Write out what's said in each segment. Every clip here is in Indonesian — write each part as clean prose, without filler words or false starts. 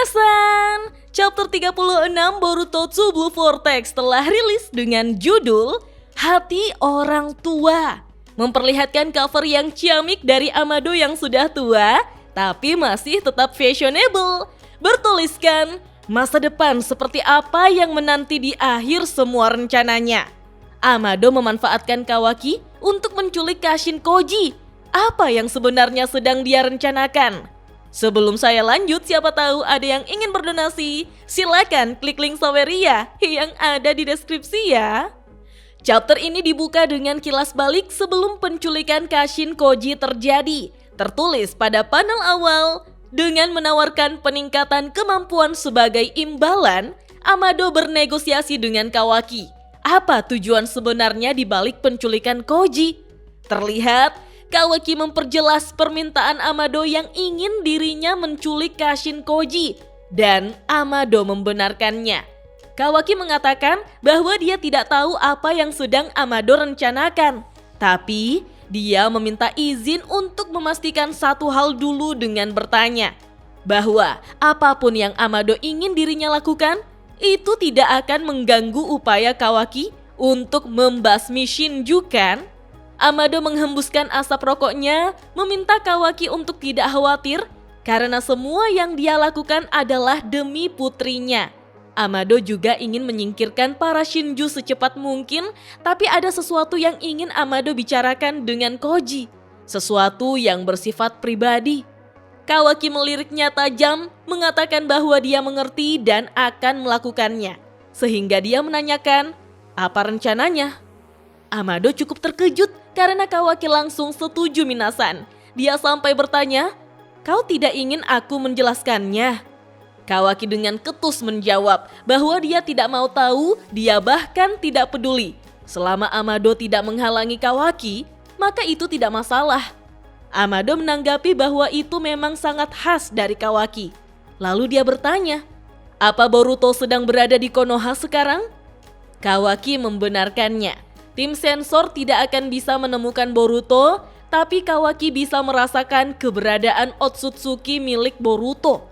Minasan, chapter 36 Boruto 2 Blue Vortex telah rilis dengan judul Hati Orang Tua. Memperlihatkan cover yang ciamik dari Amado yang sudah tua, tapi masih tetap fashionable. Bertuliskan, masa depan seperti apa yang menanti di akhir semua rencananya. Amado memanfaatkan Kawaki untuk menculik Kashin Koji. Apa yang sebenarnya sedang dia rencanakan? Sebelum saya lanjut, siapa tahu ada yang ingin berdonasi, silakan klik link Saweria yang ada di deskripsi ya. Chapter ini dibuka dengan kilas balik sebelum penculikan Kashin Koji terjadi. Tertulis pada panel awal, dengan menawarkan peningkatan kemampuan sebagai imbalan, Amado bernegosiasi dengan Kawaki. Apa tujuan sebenarnya di balik penculikan Koji? Terlihat Kawaki memperjelas permintaan Amado yang ingin dirinya menculik Kashin Koji, dan Amado membenarkannya. Kawaki mengatakan bahwa dia tidak tahu apa yang sedang Amado rencanakan, tapi dia meminta izin untuk memastikan satu hal dulu dengan bertanya, bahwa apapun yang Amado ingin dirinya lakukan, itu tidak akan mengganggu upaya Kawaki untuk membasmi Shinju kan? Amado menghembuskan asap rokoknya, meminta Kawaki untuk tidak khawatir karena semua yang dia lakukan adalah demi putrinya. Amado juga ingin menyingkirkan para Shinju secepat mungkin, tapi ada sesuatu yang ingin Amado bicarakan dengan Koji, sesuatu yang bersifat pribadi. Kawaki meliriknya tajam, mengatakan bahwa dia mengerti dan akan melakukannya, sehingga dia menanyakan, apa rencananya? Amado cukup terkejut karena Kawaki langsung setuju Minasan. Dia sampai bertanya, kau tidak ingin aku menjelaskannya? Kawaki dengan ketus menjawab bahwa dia tidak mau tahu, dia bahkan tidak peduli. Selama Amado tidak menghalangi Kawaki, maka itu tidak masalah. Amado menanggapi bahwa itu memang sangat khas dari Kawaki. Lalu dia bertanya, apa Boruto sedang berada di Konoha sekarang? Kawaki membenarkannya. Tim sensor tidak akan bisa menemukan Boruto, tapi Kawaki bisa merasakan keberadaan Otsutsuki milik Boruto.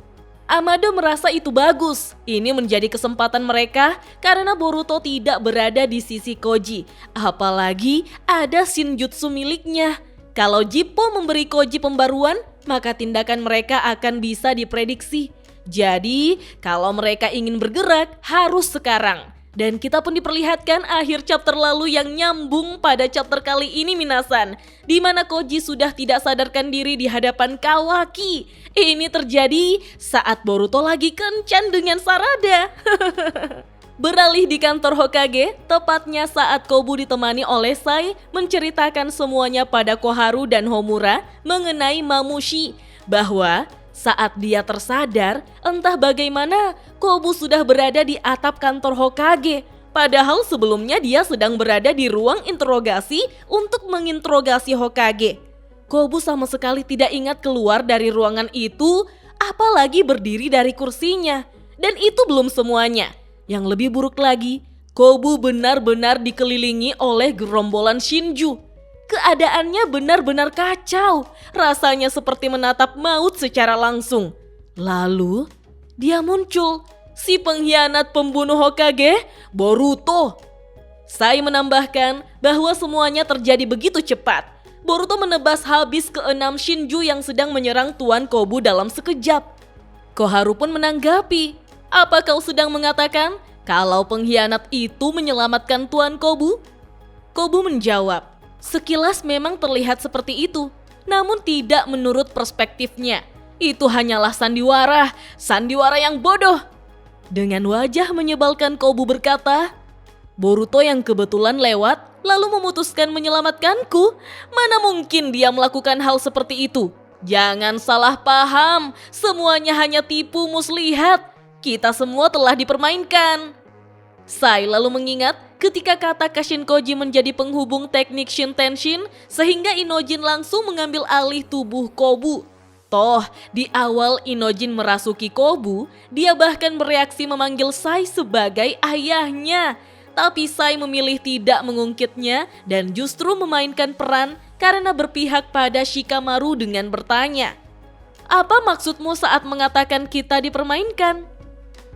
Amado merasa itu bagus. Ini menjadi kesempatan mereka karena Boruto tidak berada di sisi Koji. Apalagi ada Shinjutsu miliknya. Kalau Jippo memberi Koji pembaruan, maka tindakan mereka akan bisa diprediksi. Jadi, kalau mereka ingin bergerak, harus sekarang. Dan kita pun diperlihatkan akhir chapter lalu yang nyambung pada chapter kali ini Minasan, di mana Koji sudah tidak sadarkan diri di hadapan Kawaki. Ini terjadi saat Boruto lagi kencan dengan Sarada. Beralih di kantor Hokage, tepatnya saat Kobu ditemani oleh Sai menceritakan semuanya pada Koharu dan Homura mengenai Mamushi, bahwa saat dia tersadar, entah bagaimana Kobu sudah berada di atap kantor Hokage. Padahal sebelumnya dia sedang berada di ruang interogasi untuk menginterogasi Hokage. Kobu sama sekali tidak ingat keluar dari ruangan itu, apalagi berdiri dari kursinya. Dan itu belum semuanya. Yang lebih buruk lagi, Kobu benar-benar dikelilingi oleh gerombolan Shinju. Keadaannya benar-benar kacau, rasanya seperti menatap maut secara langsung. Lalu, dia muncul, si pengkhianat pembunuh Hokage, Boruto. Sai menambahkan bahwa semuanya terjadi begitu cepat. Boruto menebas habis ke-6 Shinju yang sedang menyerang Tuan Kobu dalam sekejap. Koharu pun menanggapi, apa kau sedang mengatakan kalau pengkhianat itu menyelamatkan Tuan Kobu? Kobu menjawab, sekilas memang terlihat seperti itu, namun tidak menurut perspektifnya. Itu hanyalah sandiwara yang bodoh. Dengan wajah menyebalkan Kobu berkata, Boruto yang kebetulan lewat lalu memutuskan menyelamatkanku. Mana mungkin dia melakukan hal seperti itu? Jangan salah paham, semuanya hanya tipu muslihat. Kita semua telah dipermainkan. Sai lalu mengingat ketika kata Kashin Koji menjadi penghubung teknik Shintenshin sehingga Inojin langsung mengambil alih tubuh Kobu. Toh, di awal Inojin merasuki Kobu, dia bahkan bereaksi memanggil Sai sebagai ayahnya. Tapi Sai memilih tidak mengungkitnya dan justru memainkan peran karena berpihak pada Shikamaru dengan bertanya, Apa maksudmu saat mengatakan kita dipermainkan?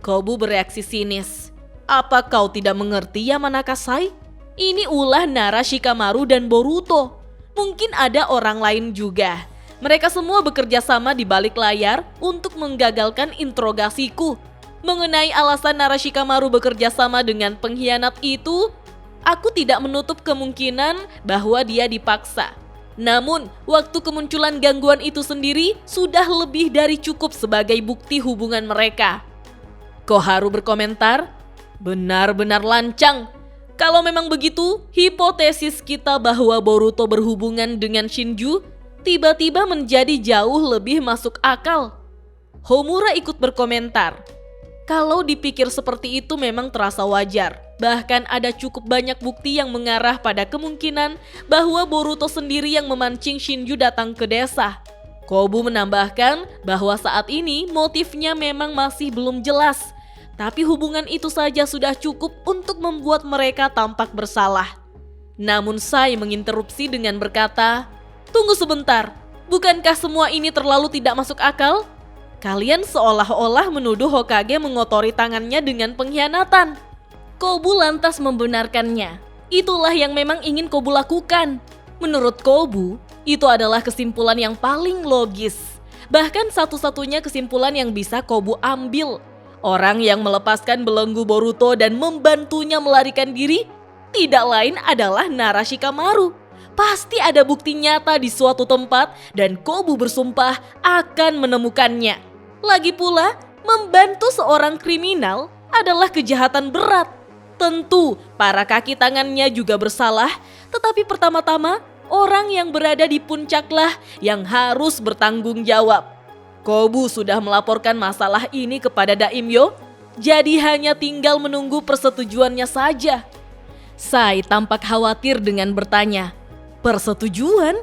Kobu bereaksi sinis. Apa kau tidak mengerti Yamanaka-sai? Ini ulah Nara Shikamaru dan Boruto. Mungkin ada orang lain juga. Mereka semua bekerja sama di balik layar untuk menggagalkan interogasiku. Mengenai alasan Nara Shikamaru bekerja sama dengan pengkhianat itu, aku tidak menutup kemungkinan bahwa dia dipaksa. Namun, waktu kemunculan gangguan itu sendiri sudah lebih dari cukup sebagai bukti hubungan mereka. Koharu berkomentar, benar-benar lancang. Kalau memang begitu, hipotesis kita bahwa Boruto berhubungan dengan Shinju tiba-tiba menjadi jauh lebih masuk akal. Homura ikut berkomentar, kalau dipikir seperti itu memang terasa wajar. Bahkan ada cukup banyak bukti yang mengarah pada kemungkinan bahwa Boruto sendiri yang memancing Shinju datang ke desa. Kobu menambahkan bahwa saat ini motifnya memang masih belum jelas. Tapi hubungan itu saja sudah cukup untuk membuat mereka tampak bersalah. Namun Sai menginterupsi dengan berkata, tunggu sebentar, bukankah semua ini terlalu tidak masuk akal? Kalian seolah-olah menuduh Hokage mengotori tangannya dengan pengkhianatan. Kobu lantas membenarkannya. Itulah yang memang ingin Kobu lakukan. Menurut Kobu, itu adalah kesimpulan yang paling logis. Bahkan satu-satunya kesimpulan yang bisa Kobu ambil. Orang yang melepaskan belenggu Boruto dan membantunya melarikan diri tidak lain adalah Nara Shikamaru. Pasti ada bukti nyata di suatu tempat dan Kobu bersumpah akan menemukannya. Lagi pula, membantu seorang kriminal adalah kejahatan berat. Tentu, para kaki tangannya juga bersalah, tetapi pertama-tama orang yang berada di puncaklah yang harus bertanggung jawab. Kobu sudah melaporkan masalah ini kepada Daimyo, jadi hanya tinggal menunggu persetujuannya saja. Sai tampak khawatir dengan bertanya, persetujuan?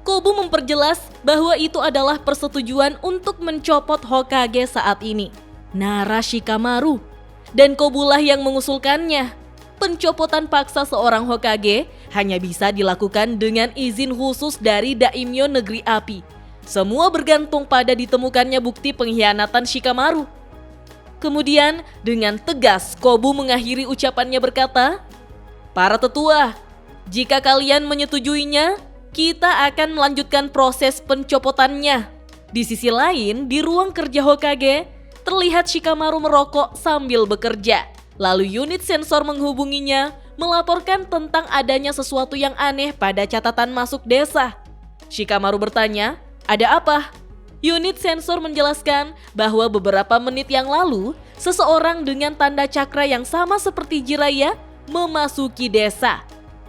Kobu memperjelas bahwa itu adalah persetujuan untuk mencopot Hokage saat ini, Nara Shikamaru. Dan Kobulah yang mengusulkannya. Pencopotan paksa seorang Hokage hanya bisa dilakukan dengan izin khusus dari Daimyo Negeri Api. Semua bergantung pada ditemukannya bukti pengkhianatan Shikamaru. Kemudian dengan tegas Kobu mengakhiri ucapannya berkata, para tetua, jika kalian menyetujuinya, kita akan melanjutkan proses pencopotannya. Di sisi lain, di ruang kerja Hokage, terlihat Shikamaru merokok sambil bekerja. Lalu unit sensor menghubunginya, melaporkan tentang adanya sesuatu yang aneh pada catatan masuk desa. Shikamaru bertanya, ada apa? Unit sensor menjelaskan bahwa beberapa menit yang lalu, seseorang dengan tanda cakra yang sama seperti Jiraiya memasuki desa.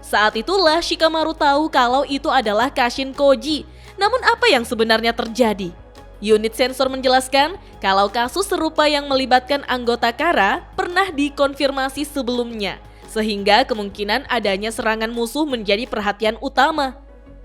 Saat itulah Shikamaru tahu kalau itu adalah Kashin Koji. Namun apa yang sebenarnya terjadi? Unit sensor menjelaskan kalau kasus serupa yang melibatkan anggota Kara pernah dikonfirmasi sebelumnya, sehingga kemungkinan adanya serangan musuh menjadi perhatian utama.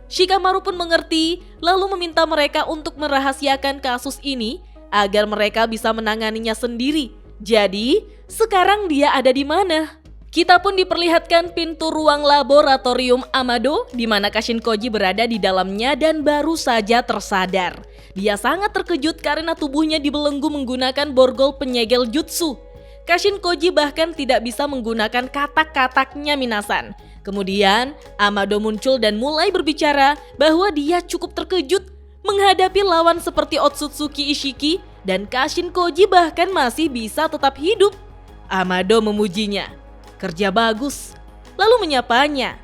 Shikamaru pun mengerti, lalu meminta mereka untuk merahasiakan kasus ini agar mereka bisa menanganinya sendiri. Jadi, sekarang dia ada di mana? Kita pun diperlihatkan pintu ruang laboratorium Amado di mana Kashin Koji berada di dalamnya dan baru saja tersadar. Dia sangat terkejut karena tubuhnya dibelenggu menggunakan borgol penyegel jutsu. Kashin Koji bahkan tidak bisa menggunakan katak-kataknya minasan. Kemudian Amado muncul dan mulai berbicara bahwa dia cukup terkejut menghadapi lawan seperti Otsutsuki Ishiki dan Kashin Koji bahkan masih bisa tetap hidup. Amado memujinya. Kerja bagus. Lalu menyapanya.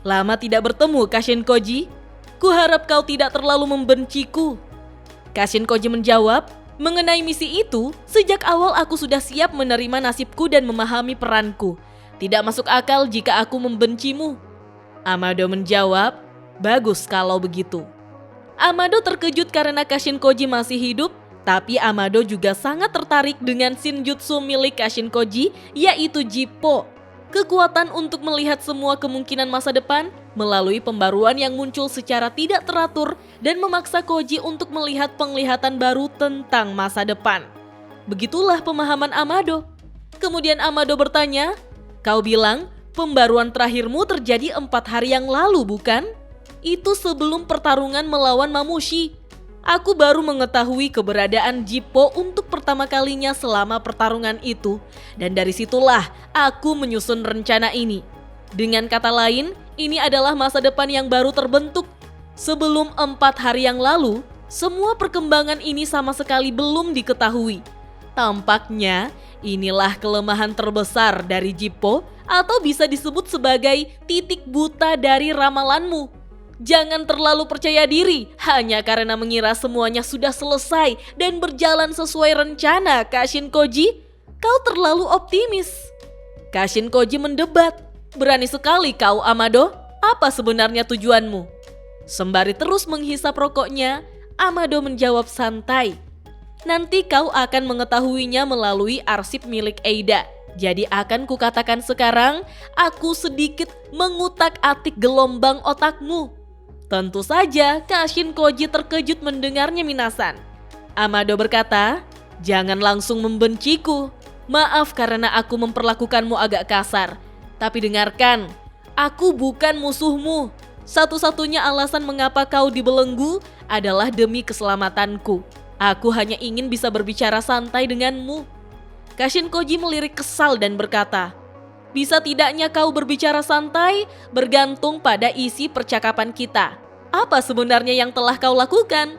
Lama tidak bertemu Kashin Koji. Kuharap kau tidak terlalu membenciku. Kashin Koji menjawab, mengenai misi itu, sejak awal aku sudah siap menerima nasibku dan memahami peranku. Tidak masuk akal jika aku membencimu. Amado menjawab, bagus kalau begitu. Amado terkejut karena Kashin Koji masih hidup, tapi Amado juga sangat tertarik dengan shinjutsu milik Kashin Koji, yaitu Jippo. Kekuatan untuk melihat semua kemungkinan masa depan melalui pembaruan yang muncul secara tidak teratur dan memaksa Koji untuk melihat penglihatan baru tentang masa depan. Begitulah pemahaman Amado. Kemudian Amado bertanya, kau bilang pembaruan terakhirmu terjadi 4 hari yang lalu bukan? Itu sebelum pertarungan melawan Mamushi. Aku baru mengetahui keberadaan Jippo untuk pertama kalinya selama pertarungan itu. Dan dari situlah aku menyusun rencana ini. Dengan kata lain, ini adalah masa depan yang baru terbentuk. Sebelum 4 hari yang lalu, semua perkembangan ini sama sekali belum diketahui. Tampaknya inilah kelemahan terbesar dari Jippo atau bisa disebut sebagai titik buta dari ramalanmu. Jangan terlalu percaya diri hanya karena mengira semuanya sudah selesai dan berjalan sesuai rencana, Kashin Koji. Kau terlalu optimis. Kashin Koji mendebat. Berani sekali kau, Amado. Apa sebenarnya tujuanmu? Sembari terus menghisap rokoknya, Amado menjawab santai. Nanti kau akan mengetahuinya melalui arsip milik Eida. Jadi akan kukatakan sekarang, aku sedikit mengutak-atik gelombang otakmu. Tentu saja Kashin Koji terkejut mendengarnya, Minasan. Amado berkata, jangan langsung membenciku. Maaf karena aku memperlakukanmu agak kasar. Tapi dengarkan, aku bukan musuhmu. Satu-satunya alasan mengapa kau dibelenggu adalah demi keselamatanku. Aku hanya ingin bisa berbicara santai denganmu. Kashin Koji melirik kesal dan berkata, bisa tidaknya kau berbicara santai bergantung pada isi percakapan kita. Apa sebenarnya yang telah kau lakukan?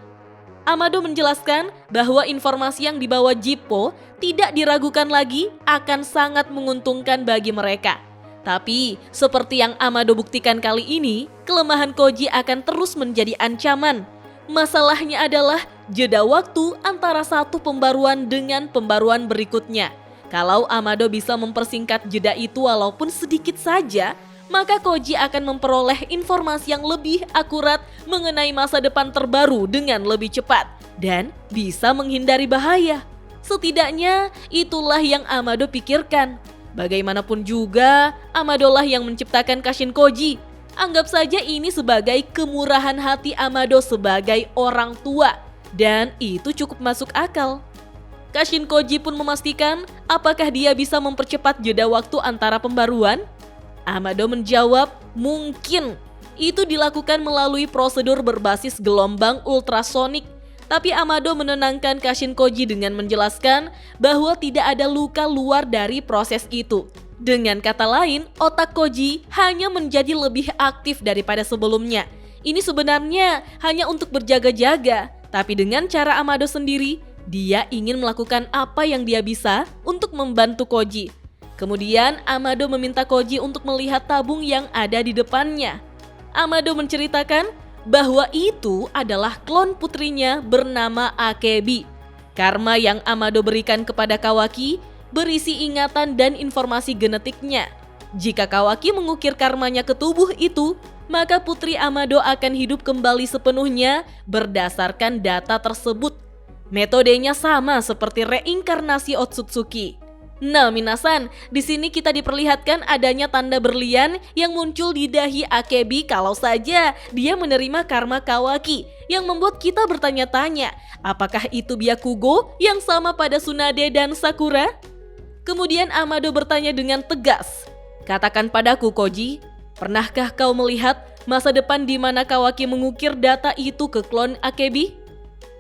Amado menjelaskan bahwa informasi yang dibawa Jippo tidak diragukan lagi akan sangat menguntungkan bagi mereka. Tapi seperti yang Amado buktikan kali ini, kelemahan Koji akan terus menjadi ancaman. Masalahnya adalah jeda waktu antara satu pembaruan dengan pembaruan berikutnya. Kalau Amado bisa mempersingkat jeda itu walaupun sedikit saja, maka Koji akan memperoleh informasi yang lebih akurat mengenai masa depan terbaru dengan lebih cepat dan bisa menghindari bahaya. Setidaknya itulah yang Amado pikirkan. Bagaimanapun juga, Amado lah yang menciptakan Kashin Koji. Anggap saja ini sebagai kemurahan hati Amado sebagai orang tua. Dan itu cukup masuk akal. Kashin Koji pun memastikan apakah dia bisa mempercepat jeda waktu antara pembaruan. Amado menjawab, mungkin. Itu dilakukan melalui prosedur berbasis gelombang ultrasonik. Tapi Amado menenangkan Kashin Koji dengan menjelaskan bahwa tidak ada luka luar dari proses itu. Dengan kata lain, otak Koji hanya menjadi lebih aktif daripada sebelumnya. Ini sebenarnya hanya untuk berjaga-jaga, tapi dengan cara Amado sendiri, dia ingin melakukan apa yang dia bisa untuk membantu Koji. Kemudian Amado meminta Koji untuk melihat tabung yang ada di depannya. Amado menceritakan bahwa itu adalah klon putrinya bernama Akebi. Karma yang Amado berikan kepada Kawaki berisi ingatan dan informasi genetiknya. Jika Kawaki mengukir karmanya ke tubuh itu, maka putri Amado akan hidup kembali sepenuhnya berdasarkan data tersebut. Metodenya sama seperti reinkarnasi Otsutsuki. Nah, Minasan, di sini kita diperlihatkan adanya tanda berlian yang muncul di dahi Akebi kalau saja dia menerima karma Kawaki, yang membuat kita bertanya-tanya, apakah itu Byakugo yang sama pada Tsunade dan Sakura? Kemudian Amado bertanya dengan tegas, katakan padaku Koji, pernahkah kau melihat masa depan di mana Kawaki mengukir data itu ke klon Akebi?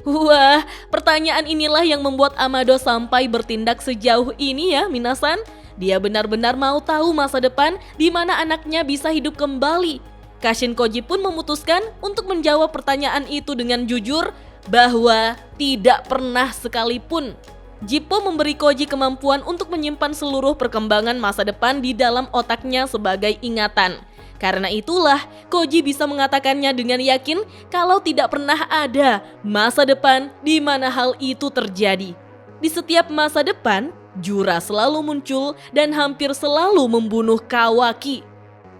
Wah, pertanyaan inilah yang membuat Amado sampai bertindak sejauh ini ya, Minasan. Dia benar-benar mau tahu masa depan di mana anaknya bisa hidup kembali. Kashin Koji pun memutuskan untuk menjawab pertanyaan itu dengan jujur bahwa tidak pernah sekalipun. Jippo memberi Koji kemampuan untuk menyimpan seluruh perkembangan masa depan di dalam otaknya sebagai ingatan. Karena itulah Koji bisa mengatakannya dengan yakin kalau tidak pernah ada masa depan di mana hal itu terjadi. Di setiap masa depan, Jura selalu muncul dan hampir selalu membunuh Kawaki.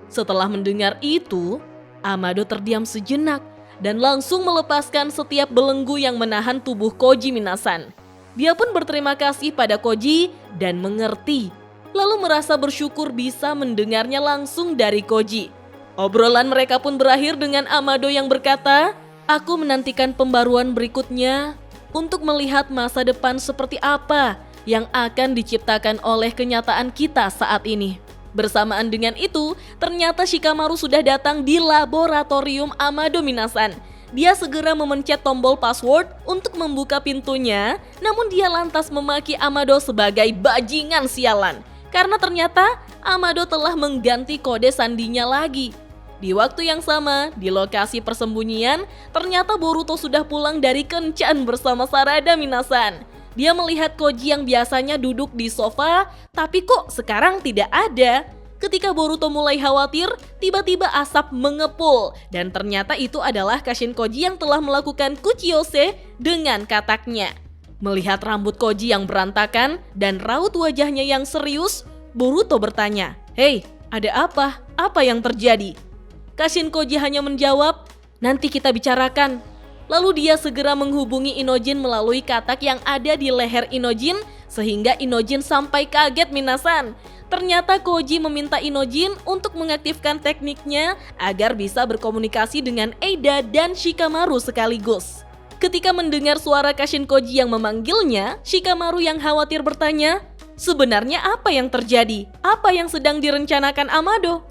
Setelah mendengar itu, Amado terdiam sejenak dan langsung melepaskan setiap belenggu yang menahan tubuh Koji Minasan. Dia pun berterima kasih pada Koji dan mengerti. Lalu merasa bersyukur bisa mendengarnya langsung dari Koji. Obrolan mereka pun berakhir dengan Amado yang berkata, aku menantikan pembaruan berikutnya untuk melihat masa depan seperti apa yang akan diciptakan oleh kenyataan kita saat ini. Bersamaan dengan itu, ternyata Shikamaru sudah datang di laboratorium Amado Minasan. Dia segera memencet tombol password untuk membuka pintunya, namun dia lantas memaki Amado sebagai bajingan sialan. Karena ternyata Amado telah mengganti kode sandinya lagi. Di waktu yang sama, di lokasi persembunyian, ternyata Boruto sudah pulang dari kencan bersama Sarada minasan. Dia melihat Koji yang biasanya duduk di sofa, tapi kok sekarang tidak ada. Ketika Boruto mulai khawatir, tiba-tiba asap mengepul dan ternyata itu adalah Kashin Koji yang telah melakukan Kuchiyose dengan kataknya. Melihat rambut Koji yang berantakan dan raut wajahnya yang serius, Boruto bertanya, "Hei, ada apa? Apa yang terjadi?" Kashin Koji hanya menjawab, "Nanti kita bicarakan." Lalu dia segera menghubungi Inojin melalui katak yang ada di leher Inojin sehingga Inojin sampai kaget minasan. Ternyata Koji meminta Inojin untuk mengaktifkan tekniknya agar bisa berkomunikasi dengan Eida dan Shikamaru sekaligus. Ketika mendengar suara Kashin Koji yang memanggilnya, Shikamaru yang khawatir bertanya, "Sebenarnya apa yang terjadi? Apa yang sedang direncanakan Amado?"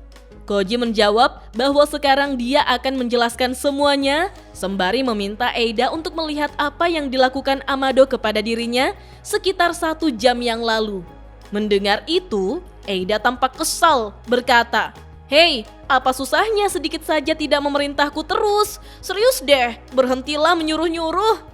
Koji menjawab bahwa sekarang dia akan menjelaskan semuanya sembari meminta Eida untuk melihat apa yang dilakukan Amado kepada dirinya sekitar 1 jam yang lalu. Mendengar itu, Eida tampak kesal, berkata, "Hei, apa susahnya sedikit saja tidak memerintahku terus? Serius deh, berhentilah menyuruh-nyuruh."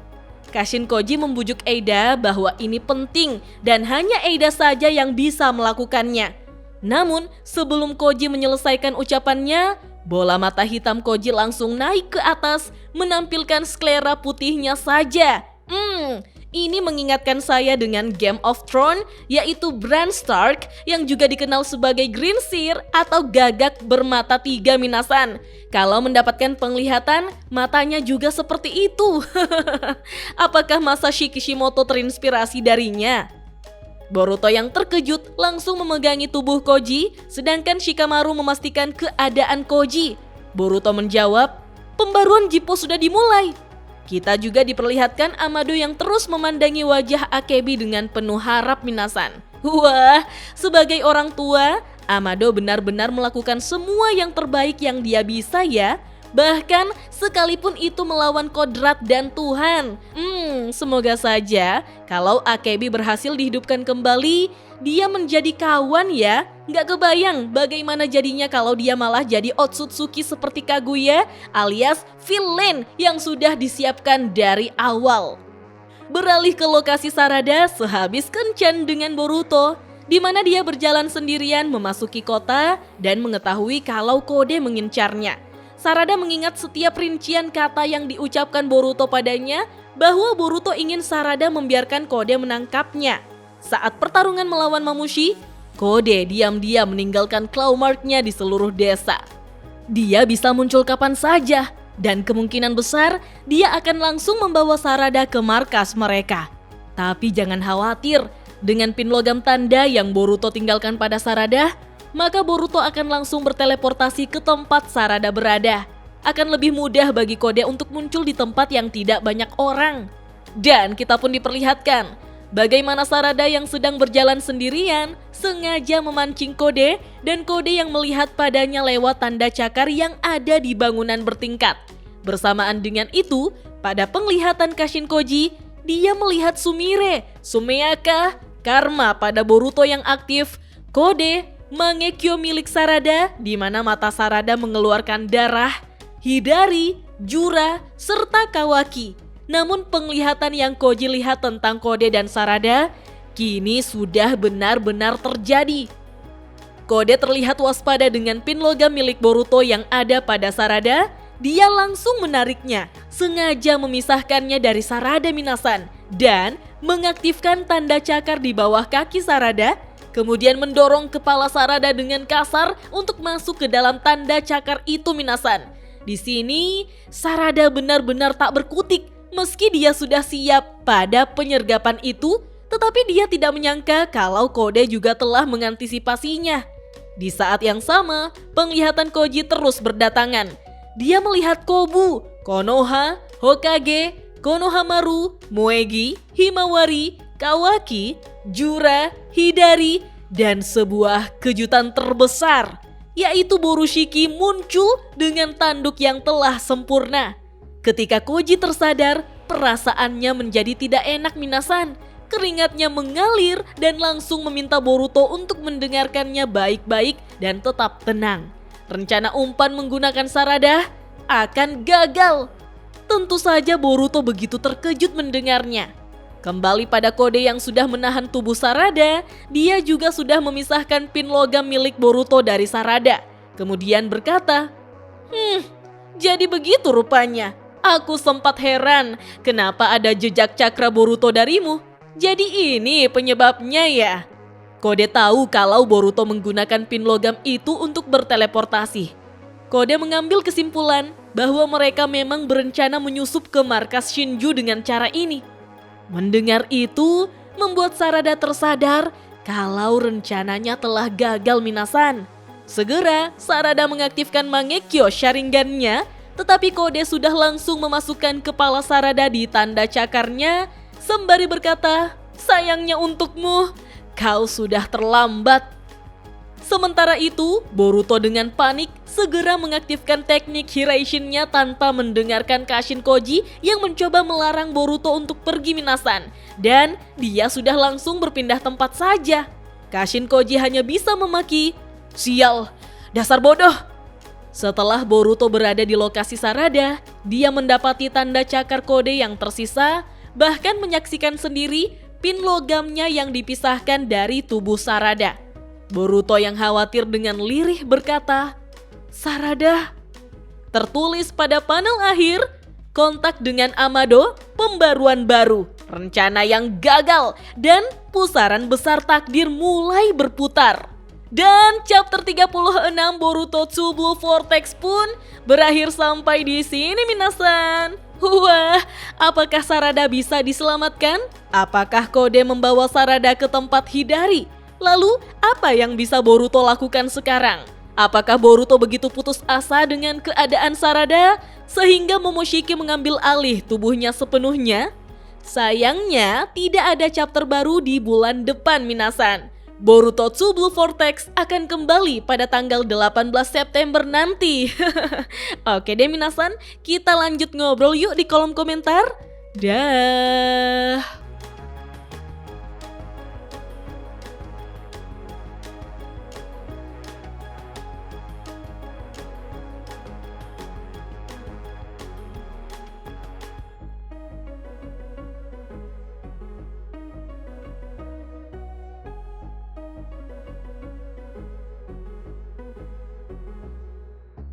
Kashin Koji membujuk Eida bahwa ini penting dan hanya Eida saja yang bisa melakukannya. Namun, sebelum Koji menyelesaikan ucapannya, bola mata hitam Koji langsung naik ke atas menampilkan sklera putihnya saja. Ini mengingatkan saya dengan Game of Thrones, yaitu Bran Stark yang juga dikenal sebagai Green Seer atau gagak bermata 3 minasan. Kalau mendapatkan penglihatan, matanya juga seperti itu. Apakah Masashi Kishimoto terinspirasi darinya? Boruto yang terkejut langsung memegangi tubuh Koji, sedangkan Shikamaru memastikan keadaan Koji. Boruto menjawab, "Pembaruan Jippo sudah dimulai." Kita juga diperlihatkan Amado yang terus memandangi wajah Akebi dengan penuh harap minasan. Wah, sebagai orang tua, Amado benar-benar melakukan semua yang terbaik yang dia bisa ya. Bahkan sekalipun itu melawan kodrat dan Tuhan. Semoga saja kalau Akebi berhasil dihidupkan kembali, dia menjadi kawan ya. Nggak kebayang bagaimana jadinya kalau dia malah jadi Otsutsuki seperti Kaguya alias villain yang sudah disiapkan dari awal. Beralih ke lokasi Sarada sehabis kencan dengan Boruto, di mana dia berjalan sendirian memasuki kota dan mengetahui kalau Kode mengincarnya. Sarada mengingat setiap rincian kata yang diucapkan Boruto padanya bahwa Boruto ingin Sarada membiarkan Kode menangkapnya. Saat pertarungan melawan Mamushi, Kode diam-diam meninggalkan claw mark-nya di seluruh desa. Dia bisa muncul kapan saja dan kemungkinan besar dia akan langsung membawa Sarada ke markas mereka. Tapi jangan khawatir, dengan pin logam tanda yang Boruto tinggalkan pada Sarada, maka Boruto akan langsung berteleportasi ke tempat Sarada berada. Akan lebih mudah bagi Kode untuk muncul di tempat yang tidak banyak orang. Dan kita pun diperlihatkan bagaimana Sarada yang sedang berjalan sendirian sengaja memancing Kode dan Kode yang melihat padanya lewat tanda cakar yang ada di bangunan bertingkat. Bersamaan dengan itu, pada penglihatan Kashin Koji, dia melihat Sumire, Sumeaka, Karma pada Boruto yang aktif, Kode, Mangekyo milik Sarada di mana mata Sarada mengeluarkan darah, Hidari, Jura, serta Kawaki. Namun penglihatan yang Koji lihat tentang Kode dan Sarada kini sudah benar-benar terjadi. Kode terlihat waspada dengan pin logam milik Boruto yang ada pada Sarada. Dia langsung menariknya, sengaja memisahkannya dari Sarada minasan dan mengaktifkan tanda cakar di bawah kaki Sarada, kemudian mendorong kepala Sarada dengan kasar untuk masuk ke dalam tanda cakar itu minasan. Di sini Sarada benar-benar tak berkutik. Meski dia sudah siap pada penyergapan itu, tetapi dia tidak menyangka kalau Kode juga telah mengantisipasinya. Di saat yang sama, penglihatan Koji terus berdatangan. Dia melihat Kobu, Konoha, Hokage, Konohamaru, Moegi, Himawari, Kawaki, Jura, Hidari, dan sebuah kejutan terbesar, yaitu Borushiki muncul dengan tanduk yang telah sempurna. Ketika Koji tersadar, perasaannya menjadi tidak enak Minasan. Keringatnya mengalir dan langsung meminta Boruto untuk mendengarkannya baik-baik dan tetap tenang. Rencana umpan menggunakan Sarada akan gagal. Tentu saja Boruto begitu terkejut mendengarnya. Kembali pada kode yang sudah menahan tubuh Sarada, dia juga sudah memisahkan pin logam milik Boruto dari Sarada. Kemudian berkata, jadi begitu rupanya. Aku sempat heran kenapa ada jejak cakra Boruto darimu. Jadi ini penyebabnya ya. Kode tahu kalau Boruto menggunakan pin logam itu untuk berteleportasi. Kode mengambil kesimpulan bahwa mereka memang berencana menyusup ke markas Shinju dengan cara ini. Mendengar itu, membuat Sarada tersadar kalau rencananya telah gagal Minasan. Segera, Sarada mengaktifkan Mangekyo Sharingan-nya, tetapi Kode sudah langsung memasukkan kepala Sarada di tanda cakarnya, sembari berkata, sayangnya untukmu, kau sudah terlambat. Sementara itu, Boruto dengan panik segera mengaktifkan teknik Hiraishin-nya tanpa mendengarkan Kashin Koji yang mencoba melarang Boruto untuk pergi Minasan. Dan dia sudah langsung berpindah tempat saja. Kashin Koji hanya bisa memaki, sial, dasar bodoh. Setelah Boruto berada di lokasi Sarada, dia mendapati tanda cakar kode yang tersisa, bahkan menyaksikan sendiri pin logamnya yang dipisahkan dari tubuh Sarada. Boruto yang khawatir dengan lirih berkata, Sarada. Tertulis pada panel akhir, kontak dengan Amado, pembaruan baru, rencana yang gagal, dan pusaran besar takdir mulai berputar. Dan chapter 36 Boruto 2 Blue Vortex pun berakhir sampai di sini Minasan. Wah, apakah Sarada bisa diselamatkan? Apakah Kode membawa Sarada ke tempat Hidari? Lalu, apa yang bisa Boruto lakukan sekarang? Apakah Boruto begitu putus asa dengan keadaan Sarada sehingga Momoshiki mengambil alih tubuhnya sepenuhnya? Sayangnya, tidak ada chapter baru di bulan depan Minasan. Boruto 2 Blue Vortex akan kembali pada tanggal 18 September nanti. Oke deh Minasan, kita lanjut ngobrol yuk di kolom komentar. Dah.